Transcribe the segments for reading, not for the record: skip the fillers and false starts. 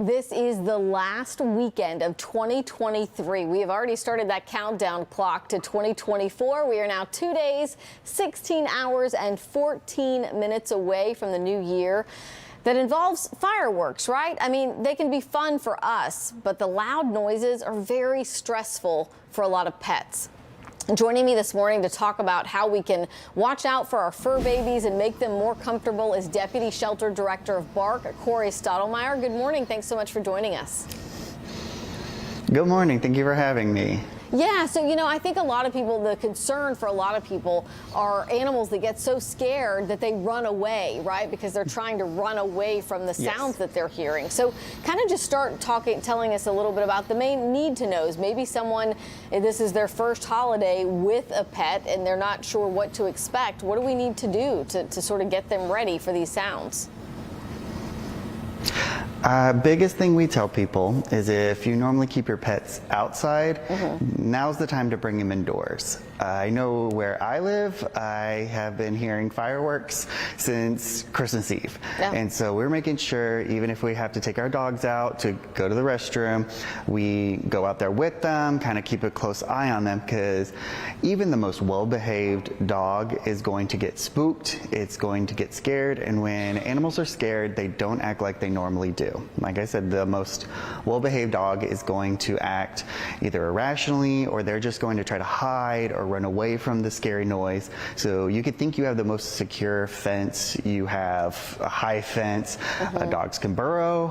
This is the last weekend of 2023. We have already started that countdown clock to 2024. We are now 2 days, 16 hours, and 14 minutes away from the new year. That involves fireworks, right? I mean, they can be fun for us, but the loud noises are very stressful for a lot of pets. Joining me this morning to talk about how we can watch out for our fur babies and make them more comfortable is Deputy Shelter Director of BARC, Cory Stottlemyer. Good morning. Thanks so much for joining us. Good morning. Thank you for having me. Yeah, so, you know, I think a lot of people, the concern for a lot of people are animals that get so scared that they run away, right? Because they're trying to run away from the sounds that they're hearing. So kind of just start telling us a little bit about the main need to knows. Maybe someone, this is their first holiday with a pet and they're not sure what to expect. What do we need to do to sort of get them ready for these sounds? Biggest thing we tell people is if you normally keep your pets outside, now's the time to bring them indoors. I know where I live, I have been hearing fireworks since Christmas Eve. And so we're making sure, even if we have to take our dogs out to go to the restroom, we go out there with them, kind of keep a close eye on them, because even the most well-behaved dog is going to get spooked, it's going to get scared, and when animals are scared, they don't act like they normally do. Like I said, the most well-behaved dog is going to act either irrationally, or they're just going to try to hide or run away from the scary noise. So you could think you have the most secure fence, you have a high fence, dogs can burrow,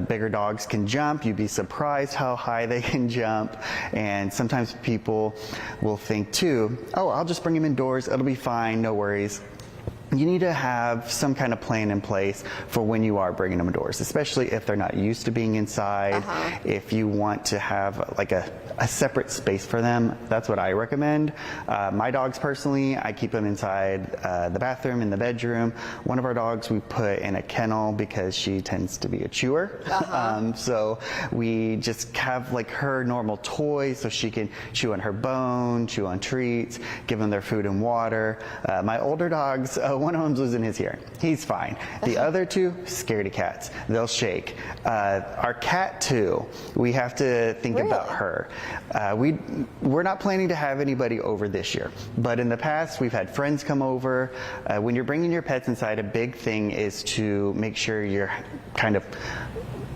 bigger dogs can jump, you'd be surprised how high they can jump. And sometimes people will think too, oh, I'll just bring them indoors, it'll be fine, no worries. You need to have some kind of plan in place for when you are bringing them indoors, especially if they're not used to being inside. If you want to have like a separate space for them, that's what I recommend. My dogs personally, I keep them inside the bathroom, in the bedroom. One of our dogs we put in a kennel because she tends to be a chewer. So we just have like her normal toys so she can chew on her bone, chew on treats, give them their food and water. My older dogs, one of them's losing his hearing. He's fine. The other two, scaredy cats. They'll shake. Our cat too, we have to think about her. We're not planning to have anybody over this year, but in the past we've had friends come over. When you're bringing your pets inside, a big thing is to make sure you're kind of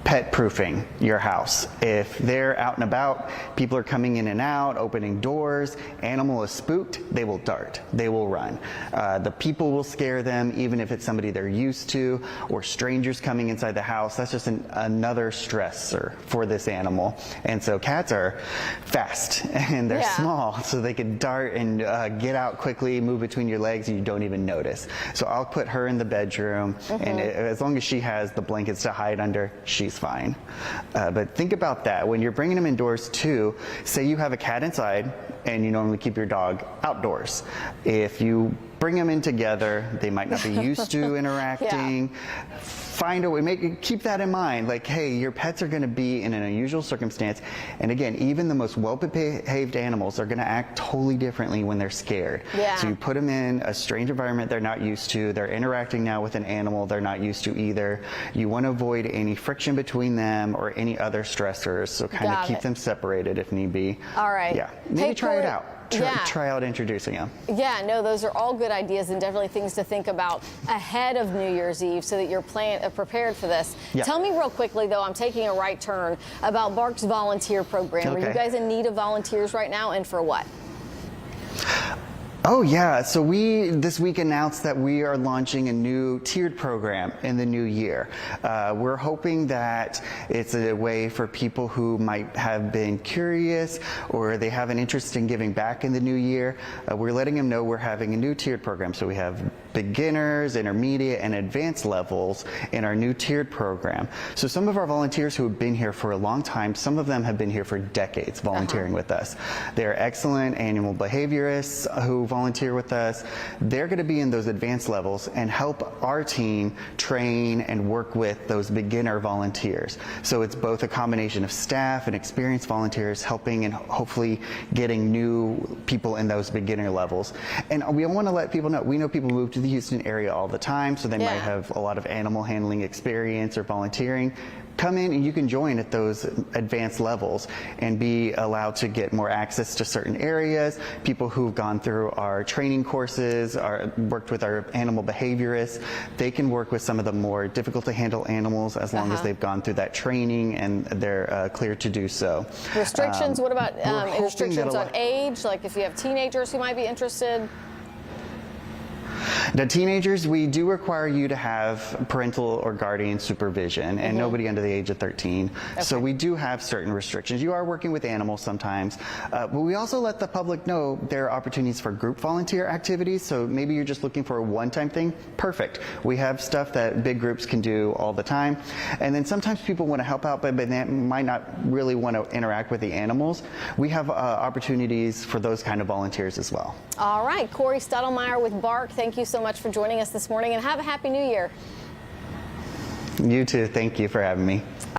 pet proofing your house. If they're out and about, people are coming in and out, opening doors, animal is spooked, they will dart, they will run. The people will scare them, even if it's somebody they're used to, or strangers coming inside the house. That's just another stressor for this animal. And so cats are fast and they're small, so they can dart and get out quickly, move between your legs, and you don't even notice. So I'll put her in the bedroom, and as long as she has the blankets to hide under, she's fine. But think about that when you're bringing them indoors too. Say you have a cat inside and you normally keep your dog outdoors. If you bring them in together, they might not be used to interacting. Find a way, keep that in mind. Like, hey, your pets are going to be in an unusual circumstance. And again, even the most well-behaved animals are going to act totally differently when they're scared. So you put them in a strange environment they're not used to. They're interacting now with an animal they're not used to either. You want to avoid any friction between them or any other stressors. So kind of keep them separated if need be. All right. Yeah. Maybe try it out. Try out introducing them. Yeah, no, those are all good ideas and definitely things to think about ahead of New Year's Eve so that you're prepared for this. Tell me real quickly, though, I'm taking a right turn, about BARC's volunteer program. Are you guys in need of volunteers right now, and for what? Oh yeah, so we this week announced that we are launching a new tiered program in the new year. We're hoping that it's a way for people who might have been curious or they have an interest in giving back in the new year. We're letting them know we're having a new tiered program. So we have beginners, intermediate, and advanced levels in our new tiered program. So some of our volunteers who have been here for a long time, some of them have been here for decades volunteering with us. They're excellent animal behaviorists who volunteer with us. They're going to be in those advanced levels and help our team train and work with those beginner volunteers. So it's both a combination of staff and experienced volunteers helping and hopefully getting new people in those beginner levels. And we want to let people know, we know people move to the Houston area all the time, so they might have a lot of animal handling experience or volunteering. Come in and you can join at those advanced levels and be allowed to get more access to certain areas. People who've gone through our training courses, worked with our animal behaviorists, they can work with some of the more difficult to handle animals as long as they've gone through that training and they're clear to do so. Restrictions, what about restrictions on age? Like if you have teenagers who might be interested? Now, teenagers, we do require you to have parental or guardian supervision and nobody under the age of 13. Okay. So we do have certain restrictions. You are working with animals sometimes, but we also let the public know there are opportunities for group volunteer activities. So maybe you're just looking for a one-time thing. Perfect. We have stuff that big groups can do all the time. And then sometimes people want to help out, but they might not really want to interact with the animals. We have opportunities for those kind of volunteers as well. All right. Cory Stottlemyer with BARC. Thank you so much for joining us this morning, and have a Happy New Year. You too. Thank you for having me.